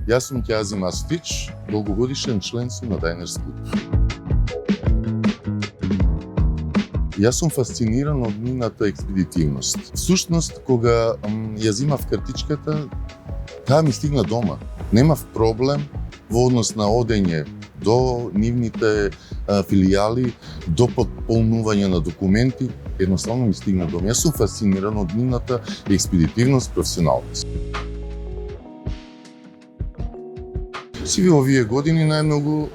Јас сум Ќазим Астич, долгогодишен член сум на Diners Club. Јас сум фасциниран од нивната експедитивност. Всушност, кога ја зимав картичката, таа ми стигна дома. Немав проблем во однос на одење до нивните филијали, до подполнување на документи, едноставно ми стигна дома. Јас сум фасциниран од нивната експедитивност, професионалност. Сиве овие години најмногу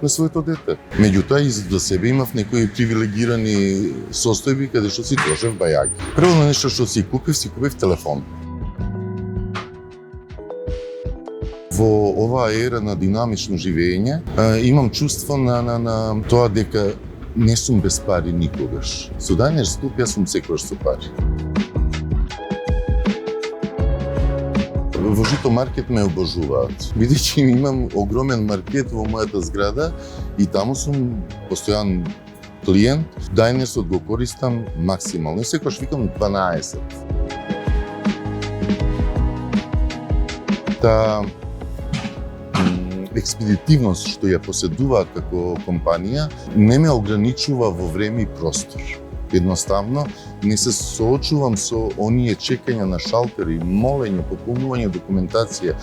на своето дете. Меѓутоа, и за себе имав некои привилегирани состојби каде што си трошев бајаги. Прво нешто што си купив телефон. Во оваа ера на динамично живење, имам чувство на тоа дека не сум без пари никогаш. Со Diners Club јас сум секогаш со пари. Во Жито маркет ме обожуваат, бидејќи имам огромен маркет во мојата зграда и таму сум постојан клиент. Diners го користам максимално. Секогаш викам 12. Та експедитивност што ја поседуваат како компанија не ме ограничува во време и простор. Едноставно, не се соочувам со оние чекања на шалтери, молење, пополнување документација.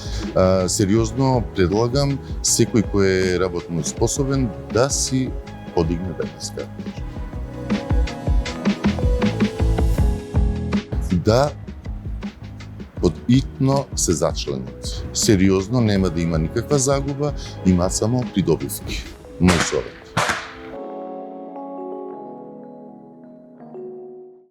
Сериозно предлагам секој кој е работно способен да си подигне Diners картичка. Да подитно се зачленат. Сериозно, нема да има никаква загуба, има само придобивки. Мој совет.